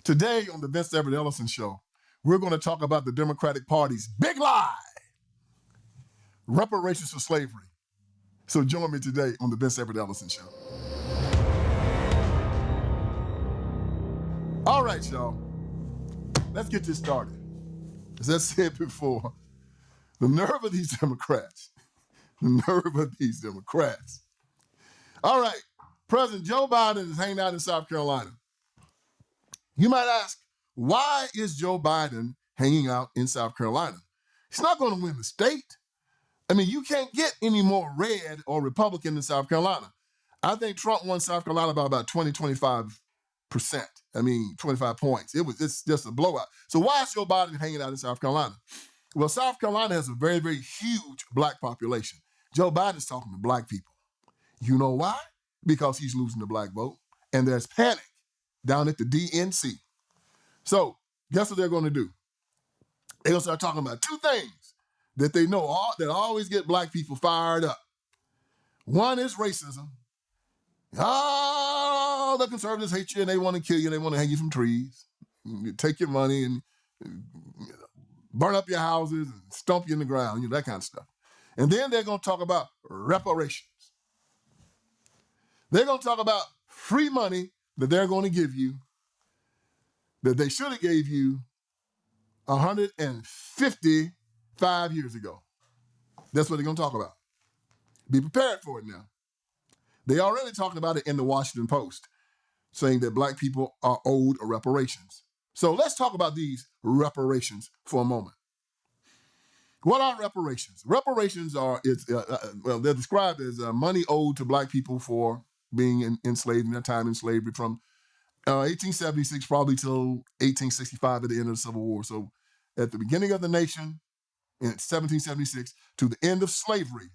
Today on the Vince Everett Ellison Show, we're going to talk about the Democratic Party's big lie, reparations for slavery. So join me today on the Vince Everett Ellison Show. All right, y'all. Let's get this started. As I said before, the nerve of these Democrats. The nerve of these Democrats. All right. President Joe Biden is hanging out in South Carolina. You might ask, why is Joe Biden hanging out in South Carolina? He's not going to win the state. I mean, you can't get any more red or Republican in South Carolina. I think Trump won South Carolina by about 25%. I mean, 25 points. It's just a blowout. So why is Joe Biden hanging out in South Carolina? Well, South Carolina has a very, very huge black population. Joe Biden's talking to black people. You know why? Because he's losing the black vote. And there's panic down at the DNC. So guess what they're going to do? They're going to start talking about two things that they know that always get black people fired up. One is racism. Oh, the conservatives hate you and they want to kill you and they want to hang you from trees, take your money and burn up your houses and stomp you in the ground, that kind of stuff. And then they're going to talk about reparations. They're going to talk about free money that they're going to give you that they should have gave you 155 years ago. That's what they're going to talk about. Be prepared for it now. They already talking about it in the Washington Post, saying that black people are owed reparations. So let's talk about these reparations for a moment. What are reparations? Reparations are, they're described as money owed to black people for being enslaved in their time in slavery from 1876 probably till 1865 at the end of the Civil War. So at the beginning of the nation in 1776 to the end of slavery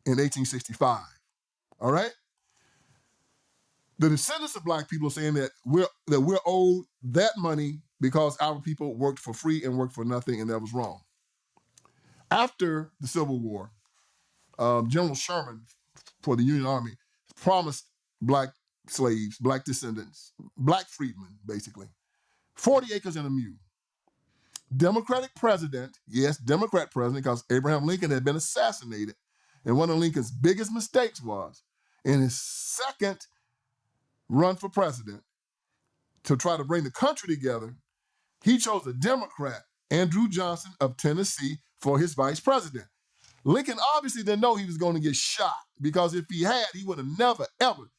in 1865. All right? The descendants of black people are saying that we're owed that money because our people worked for free and worked for nothing, and that was wrong. After the Civil War, General Sherman for the Union Army promised black slaves, black descendants, black freedmen, basically, 40 acres and a mule. Democratic president, yes, Democrat president, because Abraham Lincoln had been assassinated. And one of Lincoln's biggest mistakes was, in his second run for president, to try to bring the country together, he chose a Democrat, Andrew Johnson of Tennessee, for his vice president. Lincoln obviously didn't know he was going to get shot, because if he had, he would have never, ever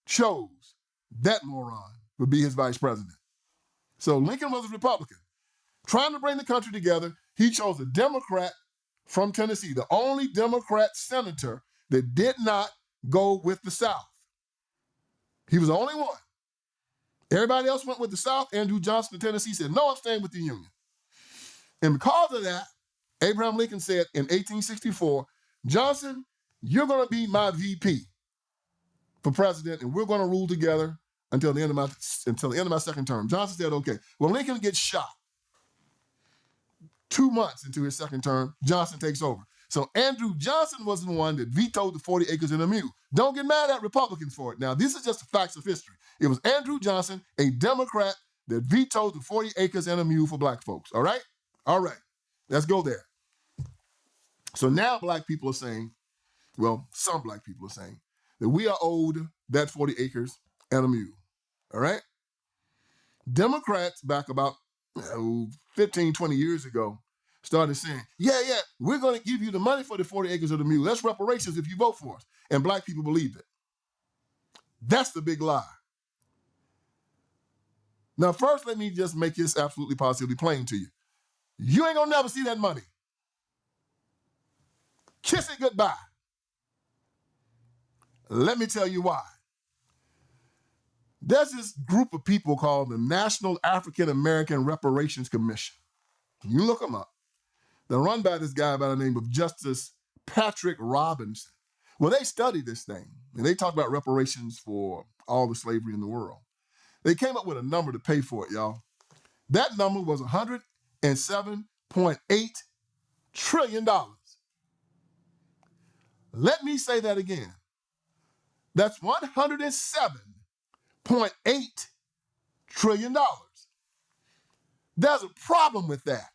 chose that moron to be his vice president. So Lincoln was a Republican. Trying to bring the country together, he chose a Democrat from Tennessee, the only Democrat senator that did not go with the South. He was the only one. Everybody else went with the South. Andrew Johnson of Tennessee said, no, I'm staying with the Union. And because of that, Abraham Lincoln said in 1864, Johnson, you're going to be my VP for president, and we're going to rule together until the end of my second term. Johnson said, okay. Well, Lincoln gets shot. 2 months into his second term, Johnson takes over. So Andrew Johnson was the one that vetoed the 40 acres and a mule. Don't get mad at Republicans for it. Now, this is just the facts of history. It was Andrew Johnson, a Democrat, that vetoed the 40 acres and a mule for black folks. All right? All right. Let's go there. So now black people are saying, well, some black people are saying, that we are owed that 40 acres and a mule. All right? Democrats back about 15, 20 years ago started saying, yeah, we're going to give you the money for the 40 acres of the mule. That's reparations if you vote for us. And black people believed it. That's the big lie. Now, first, let me just make this absolutely positively plain to you. You ain't going to never see that money. Kiss it goodbye. Let me tell you why. There's this group of people called the National African American Reparations Commission. You look them up. They're run by this guy by the name of Justice Patrick Robinson. Well, they studied this thing, and they talked about reparations for all the slavery in the world. They came up with a number to pay for it, y'all. That number was $107.8 trillion. Let me say that again. That's $107.8 trillion. There's a problem with that.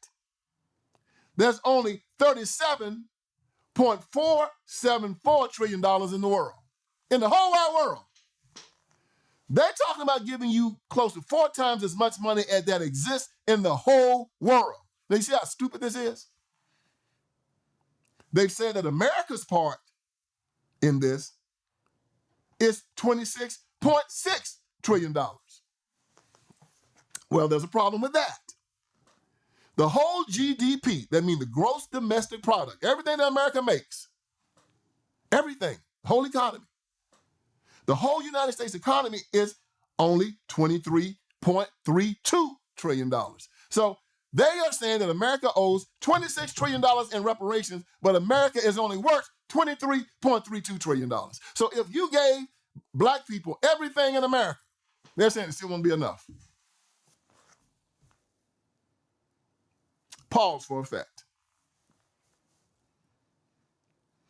There's only $37.474 trillion in the world, in the whole wide world. They're talking about giving you close to 4 times as much money as that exists in the whole world. Now, you see how stupid this is? They've said that America's part in this is $26.6 trillion. Well, there's a problem with that. The whole GDP, that means the gross domestic product, everything that America makes, everything, the whole economy, the whole United States economy is only $23.32 trillion. So they are saying that America owes $26 trillion in reparations, but America is only worth $23.32 trillion. So if you gave black people everything in America, they're saying it still won't be enough. Pause for effect.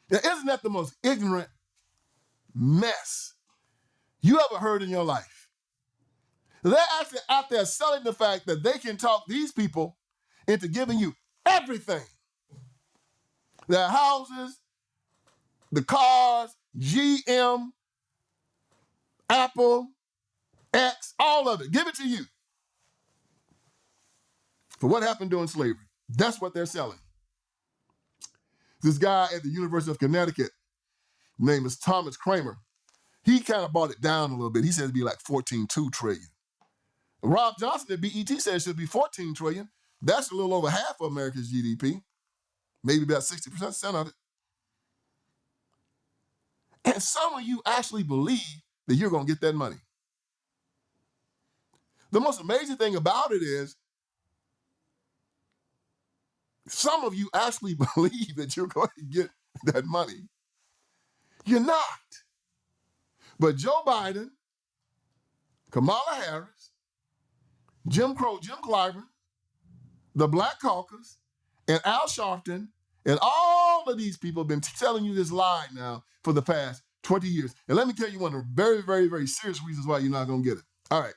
Now, isn't that the most ignorant mess you ever heard in your life? They're actually out there selling the fact that they can talk these people into giving you everything. Their houses, the cars, GM, Apple, X, all of it. Give it to you. For what happened during slavery. That's what they're selling. This guy at the University of Connecticut, named is Thomas Kramer, he kind of brought it down a little bit. He said it'd be like $14.2 trillion. Rob Johnson at BET said it should be $14 trillion. That's a little over half of America's GDP, maybe about 60% of it. And some of you actually believe that you're going to get that money. The most amazing thing about it is some of you actually believe that you're going to get that money. You're not. But Joe Biden, Kamala Harris, Jim Clyburn, the Black Caucus, and Al Sharpton, and all of these people have been telling you this lie now for the past 20 years. And let me tell you one of the very, very, very serious reasons why you're not going to get it. All right.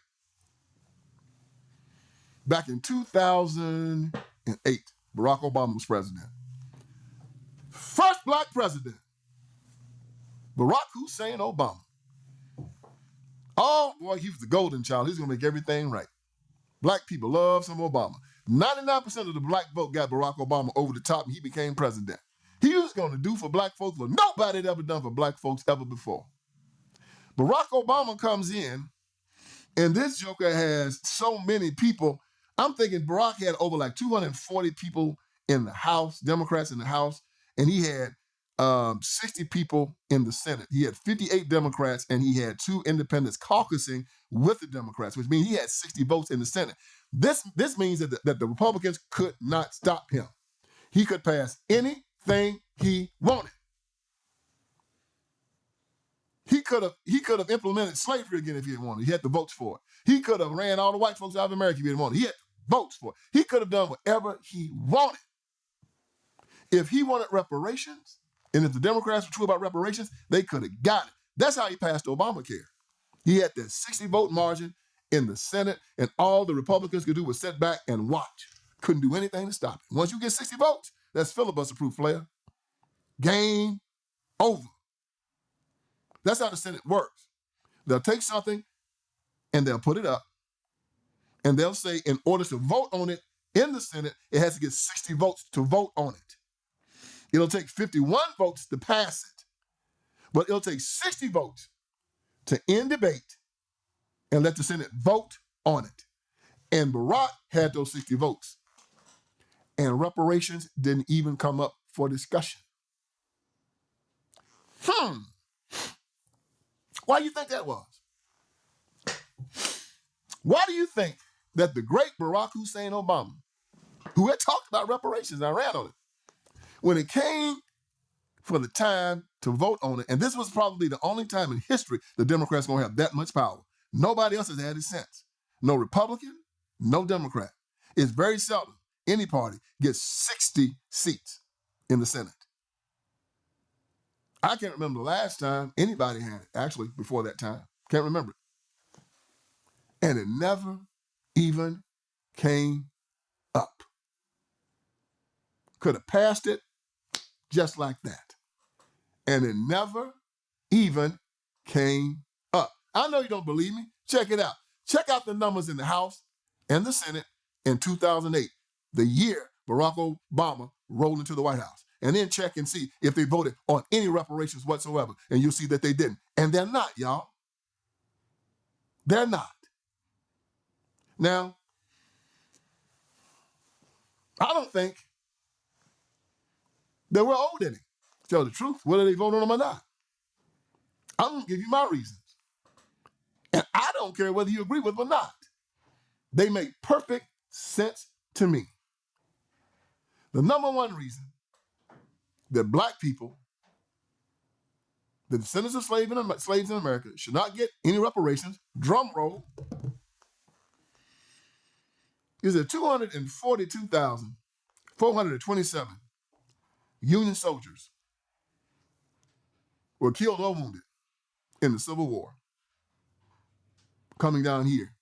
Back in 2008, Barack Obama was president. First black president, Barack Hussein Obama. Oh, boy, he was the golden child. He's going to make everything right. Black people love some Obama. 99% of the black vote got Barack Obama over the top, and he became president. He was going to do for black folks what nobody had ever done for black folks ever before. Barack Obama comes in, and this joker has so many people. I'm thinking Barack had over like 240 people in the House, Democrats in the House, and he had 60 people in the Senate. He had 58 Democrats, and he had 2 independents caucusing with the Democrats, which means he had 60 votes in the Senate. This means that the Republicans could not stop him. He could pass anything he wanted. He could have implemented slavery again if he had wanted. He had the votes for it. He could have ran all the white folks out of America if he had wanted. He had votes for it. He could have done whatever he wanted. If he wanted reparations, and if the Democrats were true about reparations, they could have got it. That's how he passed Obamacare. He had that 60-vote margin in the Senate, and all the Republicans could do was sit back and watch. Couldn't do anything to stop it. Once you get 60 votes, that's filibuster-proof, player. Game over. That's how the Senate works. They'll take something, and they'll put it up, and they'll say in order to vote on it in the Senate, it has to get 60 votes to vote on it. It'll take 51 votes to pass it, but it'll take 60 votes to end debate and let the Senate vote on it. And Barack had those 60 votes. And reparations didn't even come up for discussion. Why do you think that was? Why do you think that the great Barack Hussein Obama, who had talked about reparations, I ran on it, when it came for the time to vote on it, and this was probably the only time in history the Democrats going to have that much power. Nobody else has had it since. No Republican, no Democrat. It's very seldom any party gets 60 seats in the Senate. I can't remember the last time anybody had it, actually, before that time. Can't remember it. and it never even came up. Could have passed it just like that. And it never even came up. I know you don't believe me. Check it out. Check out the numbers in the House and the Senate in 2008, the year Barack Obama rolled into the White House. And then check and see if they voted on any reparations whatsoever. And you'll see that they didn't. And they're not, y'all. They're not. Now, I don't think that we're owed any. To tell the truth, whether they vote on them or not. I'm going to give you my reasons. And I don't care whether you agree with them or not. They make perfect sense to me. The number one reason that black people, the descendants of slaves in America, should not get any reparations, drum roll, is that 242,427 Union soldiers were killed or wounded in the Civil War, coming down here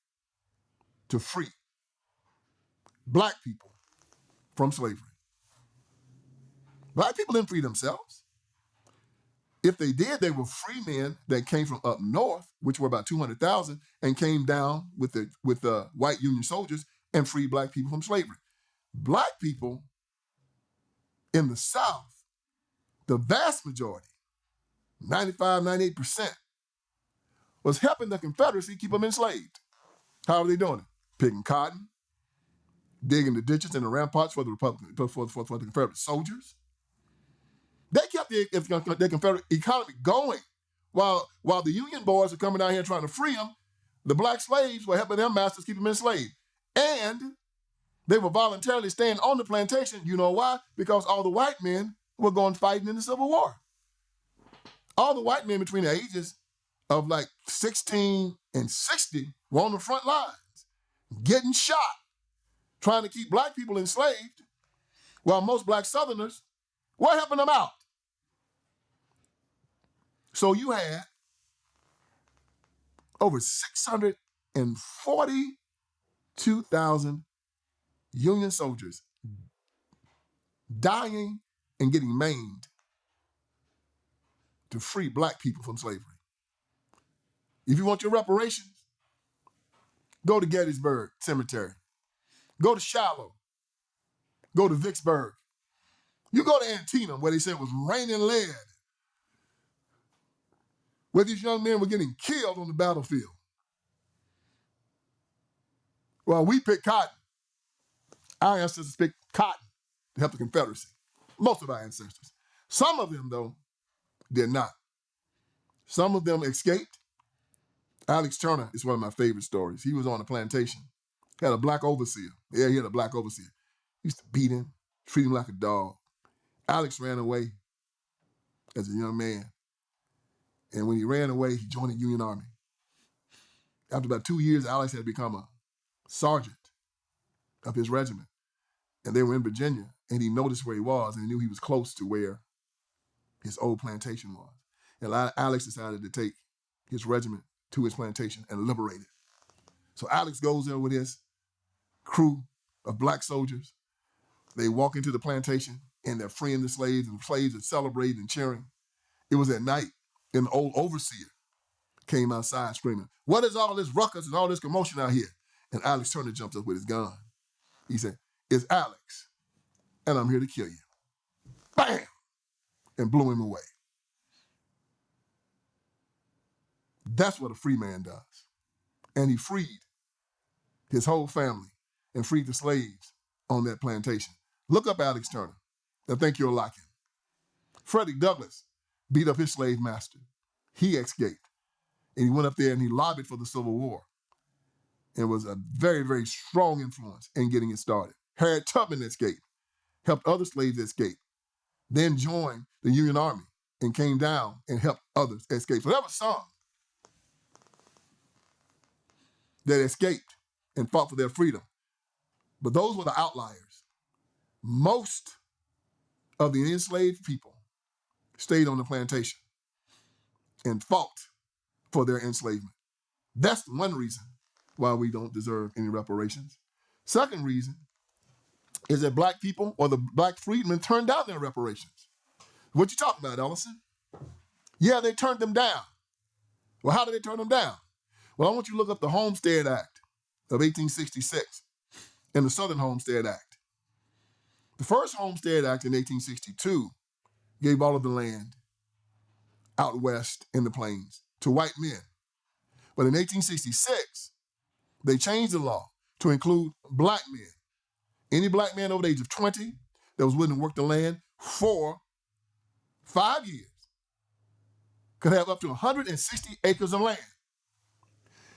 to free black people from slavery. Black people didn't free themselves. If they did, they were free men that came from up north, which were about 200,000, and came down with the white Union soldiers and freed black people from slavery. Black people in the South, the vast majority, 95, 98%, was helping the Confederacy keep them enslaved. How are they doing it? Picking cotton, digging the ditches and the ramparts for the Confederate soldiers. They kept the Confederate economy going while the Union boys were coming down here trying to free them. The black slaves were helping their masters keep them enslaved. And they were voluntarily staying on the plantation. You know why? Because all the white men were going fighting in the Civil War. All the white men between the ages of like 16 and 60 were on the front lines, getting shot, trying to keep black people enslaved, while most black Southerners were helping them out. So you had over 642,000 Union soldiers dying and getting maimed to free black people from slavery. If you want your reparations, go to Gettysburg Cemetery. Go to Shiloh. Go to Vicksburg. You go to Antietam, where they said it was raining lead, where these young men were getting killed on the battlefield. Well, we picked cotton. Our ancestors picked cotton to help the Confederacy. Most of our ancestors. Some of them, though, did not. Some of them escaped. Alex Turner is one of my favorite stories. He was on a plantation. He had a black overseer. Yeah, he had a black overseer. He used to beat him, treat him like a dog. Alex ran away as a young man. And when he ran away, he joined the Union Army. After about 2 years, Alex had become a sergeant of his regiment. And they were in Virginia, and he noticed where he was, and he knew he was close to where his old plantation was. And Alex decided to take his regiment to his plantation and liberate it. So Alex goes there with his crew of black soldiers. They walk into the plantation, and they're freeing the slaves, and the slaves are celebrating and cheering. It was at night, and the old overseer came outside screaming, "What is all this ruckus and all this commotion out here?" And Alex Turner jumped up with his gun. He said, "It's Alex, and I'm here to kill you." Bam! And blew him away. That's what a free man does. And he freed his whole family and freed the slaves on that plantation. Look up Alex Turner. I think you'll like him. Frederick Douglass beat up his slave master. He escaped. And he went up there and he lobbied for the Civil War. And was a very, very strong influence in getting it started. Harriet Tubman escaped, helped other slaves escape, then joined the Union Army and came down and helped others escape. So there were some that escaped and fought for their freedom. But those were the outliers. Most of the enslaved people stayed on the plantation and fought for their enslavement. That's one reason why we don't deserve any reparations. Second reason is that black people or the black freedmen turned down their reparations. What you talking about, Ellison? Yeah, they turned them down. Well, how did they turn them down? Well, I want you to look up the Homestead Act of 1866 and the Southern Homestead Act. The first Homestead Act in 1862 gave all of the land out west in the plains to white men. But in 1866, they changed the law to include black men. Any black man over the age of 20 that was willing to work the land for 5 years could have up to 160 acres of land.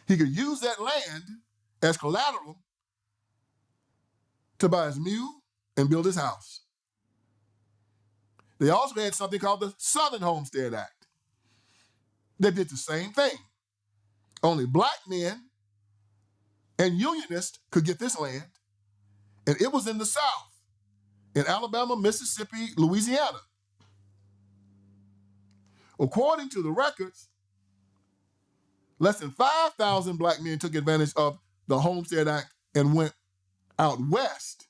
He could use that land as collateral to buy his mule and build his house. They also had something called the Southern Homestead Act that did the same thing. Only black men and unionists could get this land, and it was in the South, in Alabama, Mississippi, Louisiana. According to the records, less than 5,000 black men took advantage of the Homestead Act and went out west,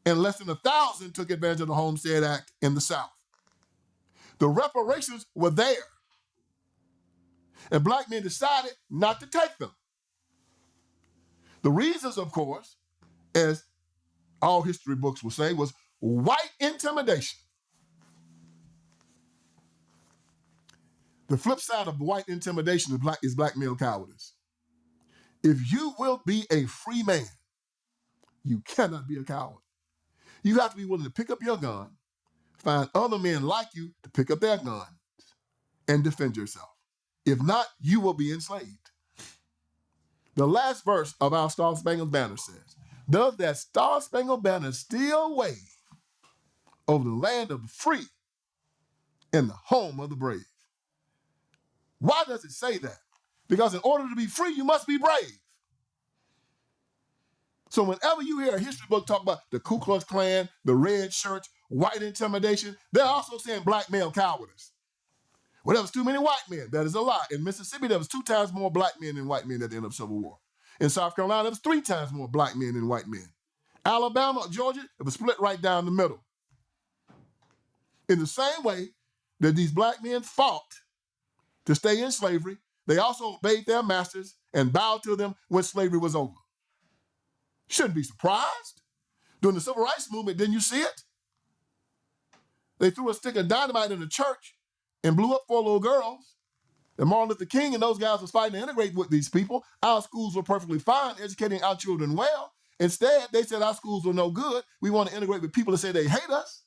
and less than 1,000 took advantage of the Homestead Act in the South. The reparations were there, and black men decided not to take them. The reasons, of course, as all history books will say, was white intimidation. The flip side of white intimidation is black male cowardice. If you will be a free man, you cannot be a coward. You have to be willing to pick up your gun, find other men like you to pick up their guns, and defend yourself. If not, you will be enslaved. The last verse of our Star Spangled Banner says, "Does that Star Spangled Banner still wave over the land of the free and the home of the brave?" Why does it say that? Because in order to be free, you must be brave. So whenever you hear a history book talk about the Ku Klux Klan, the red shirts, white intimidation, they're also saying black male cowardice. Well, there was too many white men. That is a lie. In Mississippi, there was 2 times more black men than white men at the end of the Civil War. In South Carolina, there was 3 times more black men than white men. Alabama, Georgia, it was split right down the middle. In the same way that these black men fought to stay in slavery, they also obeyed their masters and bowed to them when slavery was over. Shouldn't be surprised. During the Civil Rights Movement, didn't you see it? They threw a stick of dynamite in the church and blew up 4 little girls. And Martin Luther King and those guys was fighting to integrate with these people. Our schools were perfectly fine, educating our children well. Instead, they said our schools were no good. We want to integrate with people that say they hate us.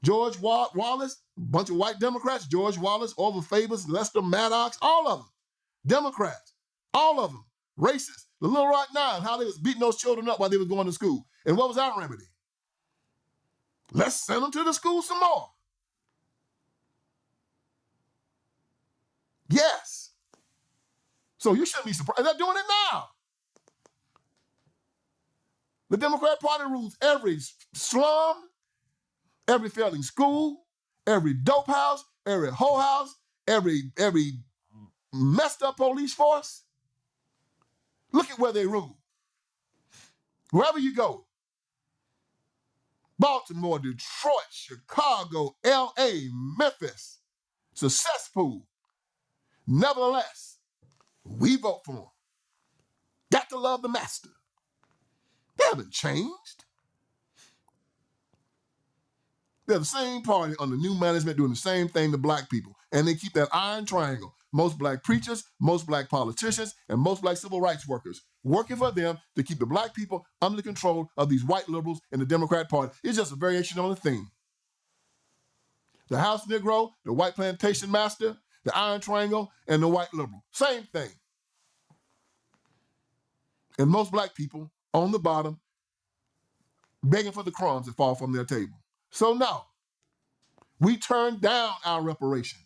George Wallace, a bunch of white Democrats, George Wallace, Orville Favors, Lester Maddox, all of them. Democrats, all of them. Racist. The Little Rock Nine, how they was beating those children up while they was going to school. And what was our remedy? Let's send them to the school some more. Yes. So you shouldn't be surprised. They're doing it now. The Democrat Party rules every slum, every failing school, every dope house, every hoe house, every messed up police force. Look at where they rule. Wherever you go, Baltimore, Detroit, Chicago, L.A., Memphis, it's a cesspool. Nevertheless, we vote for them. Got to love the master. They haven't changed. They're the same party under new management doing the same thing to black people. And they keep that iron triangle. Most black preachers, most black politicians, and most black civil rights workers working for them to keep the black people under the control of these white liberals in the Democrat Party. It's just a variation on the theme. The house Negro, the white plantation master, the iron triangle, and the white liberal. Same thing. And most black people on the bottom begging for the crumbs that fall from their table. So no, we turned down our reparations.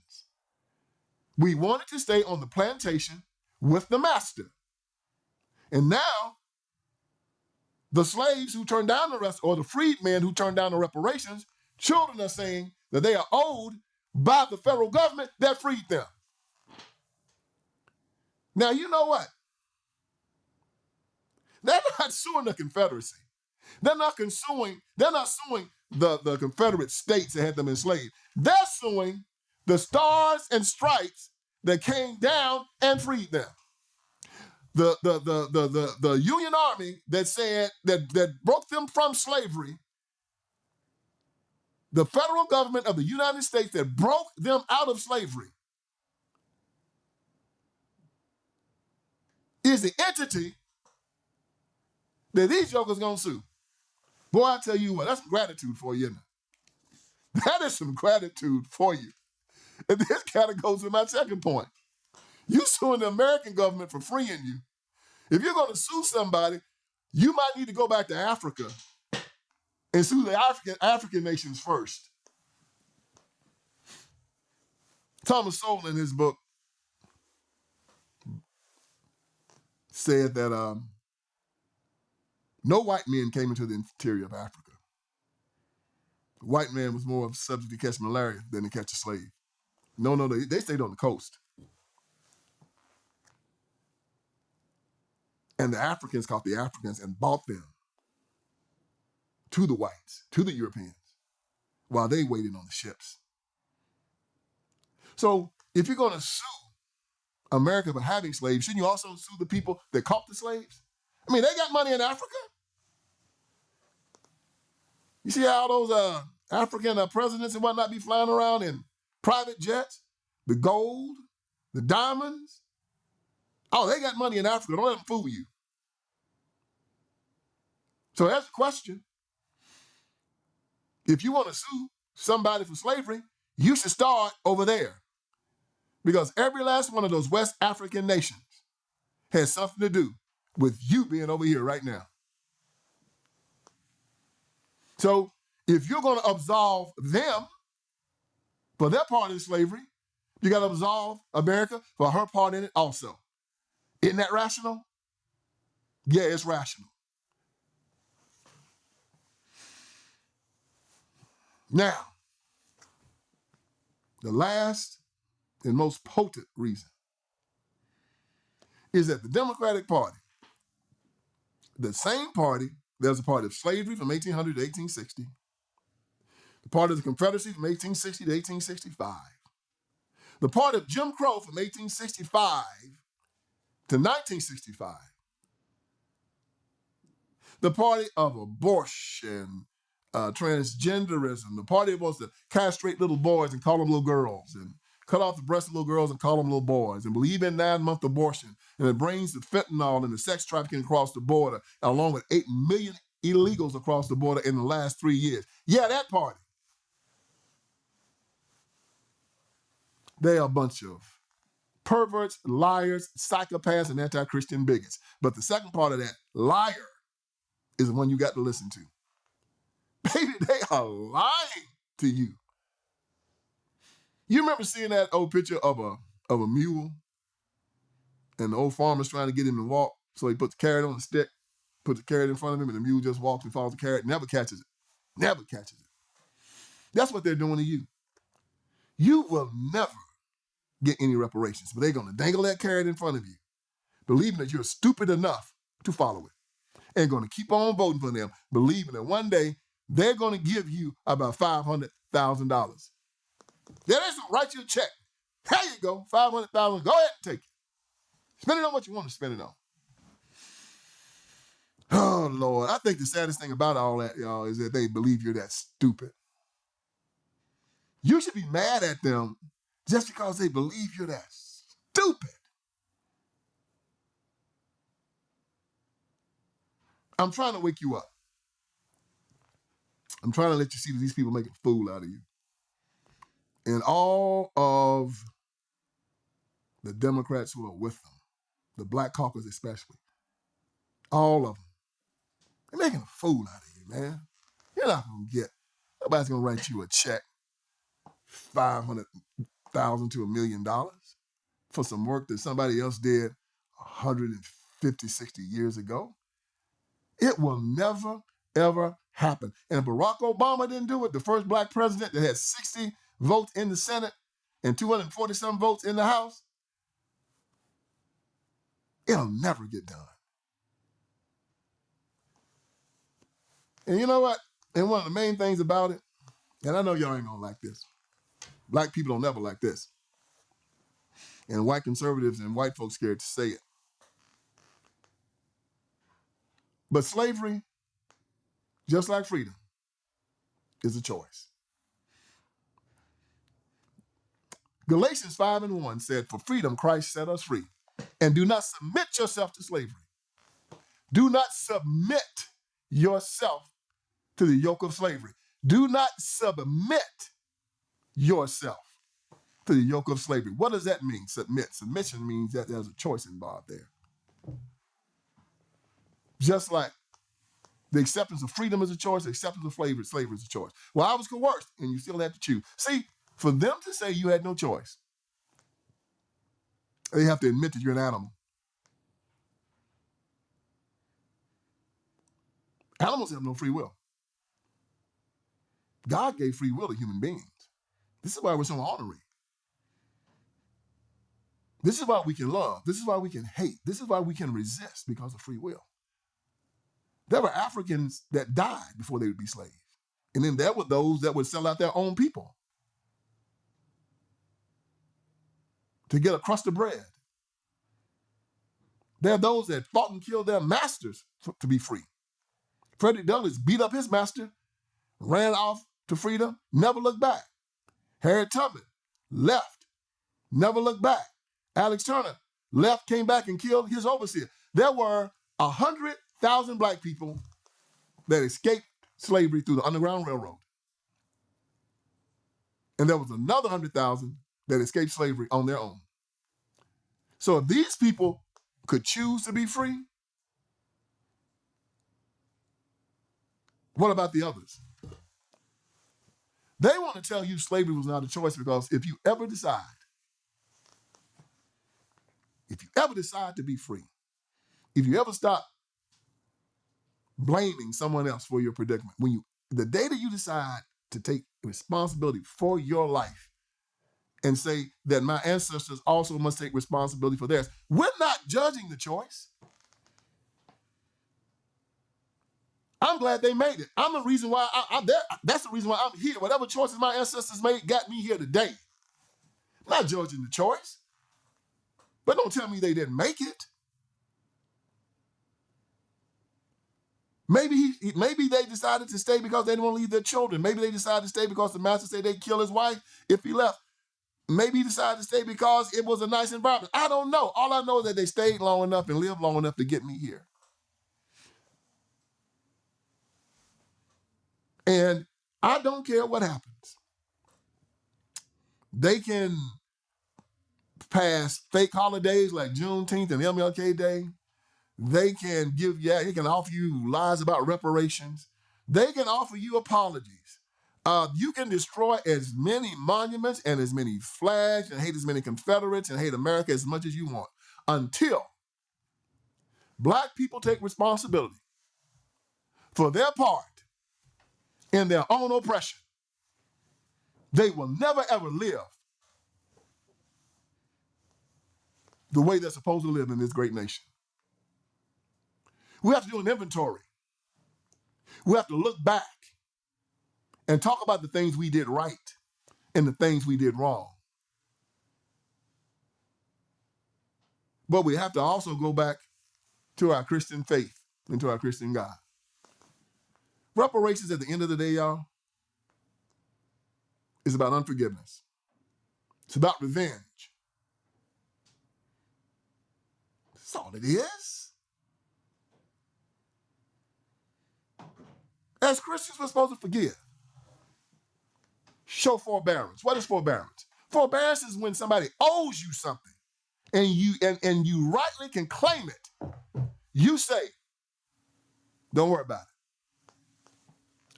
We wanted to stay on the plantation with the master. And now, the slaves who turned down the rest, or the freedmen who turned down the reparations, children are saying that they are owed by the federal government that freed them. Now, you know what? They're not suing the Confederacy. They're not suing the Confederate states that had them enslaved. They're suing the stars and stripes that came down and freed them. The Union Army that broke them from slavery, the federal government of the United States that broke them out of slavery, is the entity that these jokers gonna sue. Boy, I tell you what, that's some gratitude for you, isn't it? That is some gratitude for you. And this kind of goes to my second point. You suing the American government for freeing you. If you're gonna sue somebody, you might need to go back to Africa and sue the African nations first. Thomas Sowell in his book said that no white men came into the interior of Africa. The white man was more of a subject to catch malaria than to catch a slave. No, they stayed on the coast. And the Africans caught the Africans and bought them to the whites, to the Europeans, while they waited on the ships. So if you're going to sue America for having slaves, shouldn't you also sue the people that caught the slaves? I mean, they got money in Africa. You see how those African presidents and whatnot be flying around in private jets? The gold, the diamonds. Oh, they got money in Africa. Don't let them fool you. So that's the question. If you want to sue somebody for slavery, you should start over there. Because every last one of those West African nations has something to do with you being over here right now. So if you're going to absolve them for their part in slavery, you got to absolve America for her part in it also. Isn't that rational? Yeah, it's rational. Now, the last and most potent reason is that the Democratic Party, the same party that was a part of slavery from 1800 to 1860, the part of the Confederacy from 1860 to 1865, the part of Jim Crow from 1865 to 1965, the party of abortion, transgenderism, the party that wants to castrate little boys and call them little girls, and cut off the breasts of little girls and call them little boys, and believe in 9-month abortion, and it brings the fentanyl and the sex trafficking across the border, along with 8 million illegals across the border in the last 3 years. Yeah, that party. They are a bunch of perverts, liars, psychopaths, and anti-Christian bigots. But the second part of that, liar, is the one you got to listen to. Baby, they are lying to you. You remember seeing that old picture of a mule, and the old farmer's trying to get him to walk, so he puts the carrot on the stick, puts the carrot in front of him, and the mule just walks and follows the carrot, never catches it. Never catches it. That's what they're doing to you. You will never get any reparations, but they're going to dangle that carrot in front of you, believing that you're stupid enough to follow it, and going to keep on voting for them, believing that one day they're going to give you about $500,000. Yeah, they're going to write you a check. There you go, $500,000. Go ahead and take it. Spend it on what you want to spend it on. Oh, Lord. I think the saddest thing about all that, y'all, is that they believe you're that stupid. You should be mad at them just because they believe you're that stupid. I'm trying to wake you up. I'm trying to let you see that these people make a fool out of you. And all of the Democrats who are with them, the Black Caucus especially, all of them, they're making a fool out of you, man. You're not going to get, nobody's going to write you a check, $500,000 to $1 million for some work that somebody else did 150, 60 years ago. It will never, ever happen. And if Barack Obama didn't do it, the first black president that had 60 votes in the Senate and 240-some votes in the House, it'll never get done. And you know what? And one of the main things about it, and I know y'all ain't gonna like this. Black people don't never like this. And white conservatives and white folks scared to say it. But slavery, just like freedom, is a choice. Galatians 5:1 said, "For freedom Christ set us free. And do not submit yourself to slavery." Do not submit yourself to the yoke of slavery. Do not submit yourself to the yoke of slavery. What does that mean, submit? Submission means that there's a choice involved there. Just like the acceptance of freedom is a choice, the acceptance of slavery is a choice. Well, I was coerced, and you still have to choose. See, for them to say you had no choice, they have to admit that you're an animal. Animals have no free will. God gave free will to human beings. This is why we're so ornery. This is why we can love. This is why we can hate. This is why we can resist, because of free will. There were Africans that died before they would be slaves. And then there were those that would sell out their own people to get a crust of bread. There are those that fought and killed their masters to be free. Frederick Douglass beat up his master, ran off to freedom, never looked back. Harriet Tubman left, never looked back. Alex Turner left, came back, and killed his overseer. There were 100,000 black people that escaped slavery through the Underground Railroad. And there was another 100,000 that escaped slavery on their own. So if these people could choose to be free, what about the others? They want to tell you slavery was not a choice, because if you ever decide to be free, if you ever stop blaming someone else for your predicament, the day that you decide to take responsibility for your life and say that my ancestors also must take responsibility for theirs, we're not judging the choice. I'm glad they made it. I'm the reason why I'm there. That's the reason why I'm here. Whatever choices my ancestors made got me here today. I'm not judging the choice. But don't tell me they didn't make it. Maybe they decided to stay because they didn't want to leave their children. Maybe they decided to stay because the master said they'd kill his wife if he left. Maybe he decided to stay because it was a nice environment. I don't know. All I know is that they stayed long enough and lived long enough to get me here. And I don't care what happens. They can pass fake holidays like Juneteenth and MLK Day. They can offer you lies about reparations. They can offer you apologies. You can destroy as many monuments and as many flags and hate as many Confederates and hate America as much as you want, until black people take responsibility for their part in their own oppression. They will never, ever live the way they're supposed to live in this great nation. We have to do an inventory. We have to look back and talk about the things we did right and the things we did wrong. But we have to also go back to our Christian faith and to our Christian God. Reparations, at the end of the day, y'all, is about unforgiveness. It's about revenge. That's all it is. As Christians, we're supposed to forgive. Show forbearance. What is forbearance? Forbearance is when somebody owes you something and you rightly can claim it. You say, don't worry about it.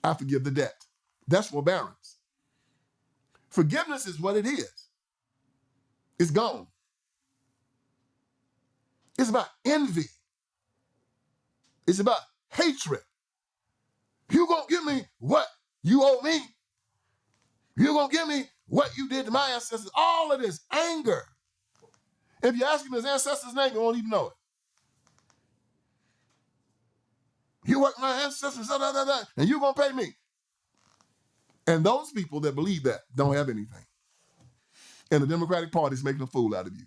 I forgive the debt. That's forbearance. Forgiveness is what it is. It's gone. It's about envy. It's about hatred. You gonna give me what you owe me? You gonna give me what you did to my ancestors? All of this anger. If you ask him his ancestors' name, you won't even know it. You work my ancestors, and you're going to pay me. And those people that believe that don't have anything. And the Democratic Party is making a fool out of you.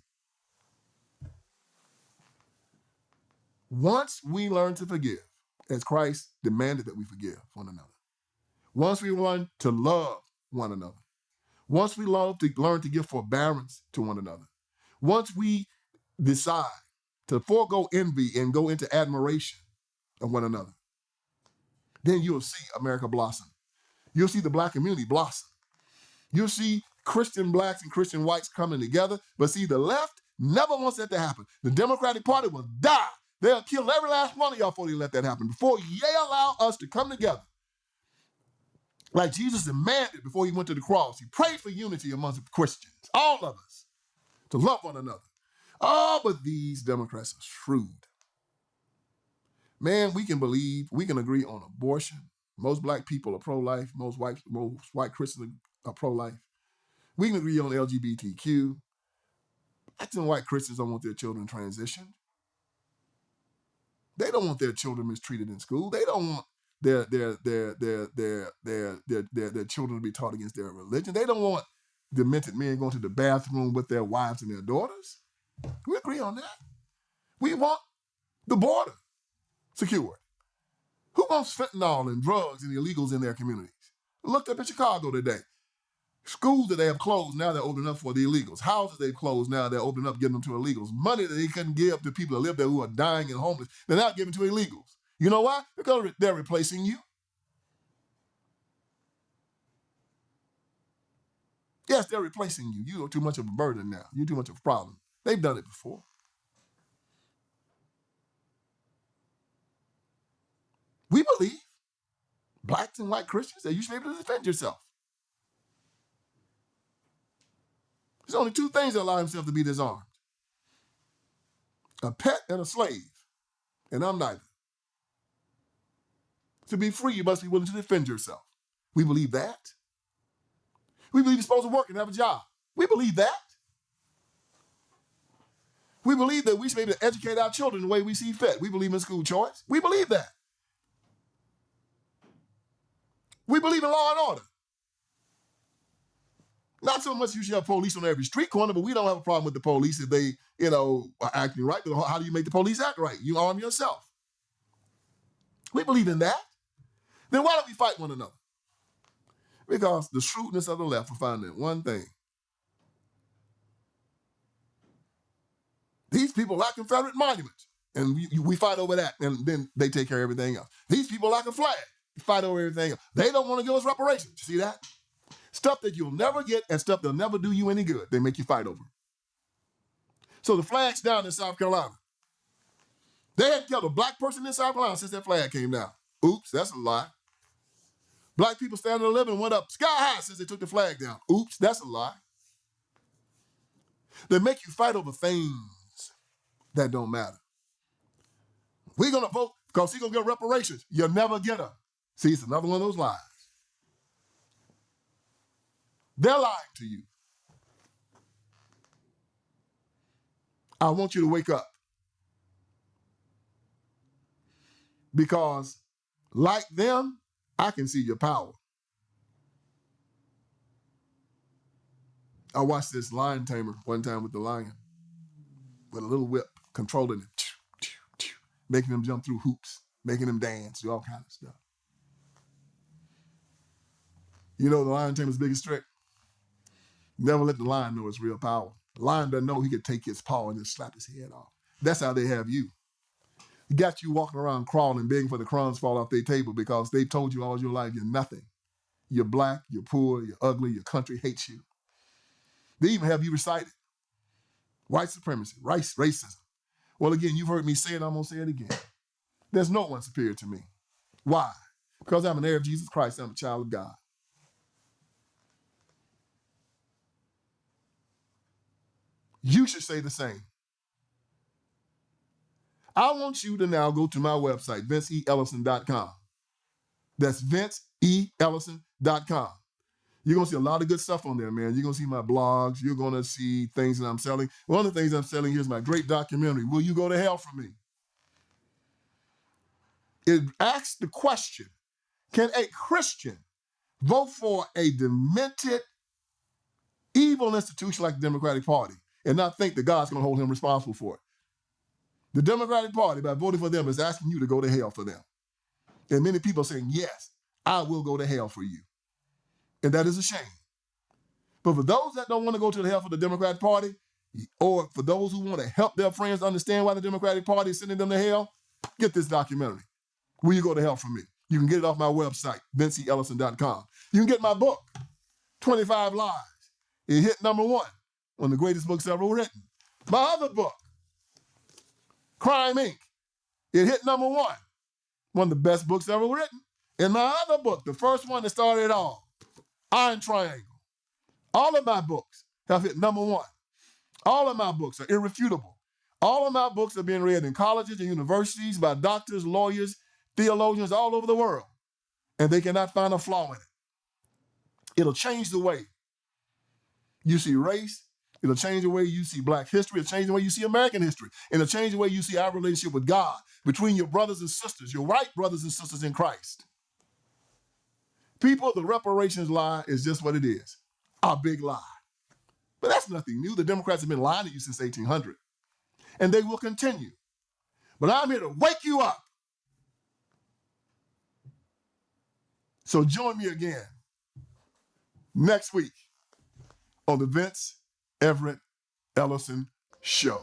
Once we learn to forgive, as Christ demanded that we forgive one another, once we learn to love one another, once we learn to give forbearance to one another, once we decide to forego envy and go into admiration of one another, then you'll see America blossom. You'll see the black community blossom. You'll see Christian blacks and Christian whites coming together. But see, the left never wants that to happen. The Democratic Party will die. They'll kill every last one of y'all before they let that happen. Before they allow us to come together. Like Jesus demanded before he went to the cross. He prayed for unity amongst Christians, all of us, to love one another. Oh, but these Democrats are shrewd. Man, we can agree on abortion. Most black people are pro-life. Most white Christians are pro-life. We can agree on LGBTQ. Blacks and white Christians don't want their children transitioned. They don't want their children mistreated in school. They don't want their children to be taught against their religion. They don't want demented men going to the bathroom with their wives and their daughters. We agree on that. We want the border secured. Who wants fentanyl and drugs and illegals in their communities? I looked up in Chicago today. Schools that they have closed, now they're open up for the illegals. Houses they've closed, now they're opening up, giving them to illegals. Money that they couldn't give to people that live there who are dying and homeless, they're now giving to illegals. You know why? Because they're replacing you. Yes, they're replacing you. You are too much of a burden now. You're too much of a problem. They've done it before. We believe, blacks and white Christians, that you should be able to defend yourself. There's only two things that allow himself to be disarmed. A pet and a slave. And I'm neither. To be free, you must be willing to defend yourself. We believe that. We believe you're supposed to work and have a job. We believe that. We believe that we should be able to educate our children the way we see fit. We believe in school choice. We believe that. We believe in law and order. Not so much you should have police on every street corner, but we don't have a problem with the police if they, are acting right. But how do you make the police act right? You arm yourself. We believe in that. Then why don't we fight one another? Because the shrewdness of the left will find that one thing. These people lack Confederate monuments, and we fight over that, and then they take care of everything else. These people lack a flag. We fight over everything else. They don't want to give us reparations. See that? Stuff that you'll never get and stuff that'll never do you any good. They make you fight over. So the flag's down in South Carolina. They hadn't killed a black person in South Carolina since that flag came down. Oops, that's a lie. Black people standing in the living went up sky high since they took the flag down. Oops, that's a lie. They make you fight over things that don't matter. We're going to vote because he's going to get reparations. You'll never get them. See, it's another one of those lies. They're lying to you. I want you to wake up. Because like them, I can see your power. I watched this lion tamer one time with the lion, with a little whip, controlling it, making them jump through hoops, making them dance, do all kinds of stuff. You know the lion tamer's biggest trick? Never let the lion know its real power. The lion doesn't know he could take his paw and just slap his head off. That's how they have you. He got you walking around crawling, begging for the crumbs to fall off their table because they've told you all your life you're nothing. You're black, you're poor, you're ugly, your country hates you. They even have you recited. White supremacy, racism. Well, again, you've heard me say it, I'm going to say it again. There's no one superior to me. Why? Because I'm an heir of Jesus Christ, I'm a child of God. You should say the same. I want you to now go to my website, vinceellison.com. That's vinceellison.com. You're going to see a lot of good stuff on there, man. You're going to see my blogs. You're going to see things that I'm selling. One of the things I'm selling here is my great documentary, Will You Go to Hell for Me? It asks the question, can a Christian vote for a demented, evil institution like the Democratic Party and not think that God's going to hold him responsible for it? The Democratic Party, by voting for them, is asking you to go to hell for them. And many people are saying, yes, I will go to hell for you. And that is a shame. But for those that don't want to go to the hell for the Democratic Party, or for those who want to help their friends understand why the Democratic Party is sending them to hell, get this documentary, Will You Go to Hell for Me? You can get it off my website, VinceEllison.com. You can get my book, 25 Lies. It hit #1, one of the greatest books ever written. My other book, Crime Inc., it hit #1, one of the best books ever written. And my other book, the first one that started it all, Iron Triangle. All of my books have hit #1. All of my books are irrefutable. All of my books are being read in colleges and universities by doctors, lawyers, theologians all over the world, and they cannot find a flaw in it. It'll change the way you see race. It'll change the way you see Black history. It'll change the way you see American history. And it'll change the way you see our relationship with God, between your brothers and sisters, your white brothers and sisters in Christ. People, the reparations lie is just what it is, a big lie. But that's nothing new. The Democrats have been lying to you since 1800, and they will continue. But I'm here to wake you up. So join me again next week on the Vince Everett Ellison Show.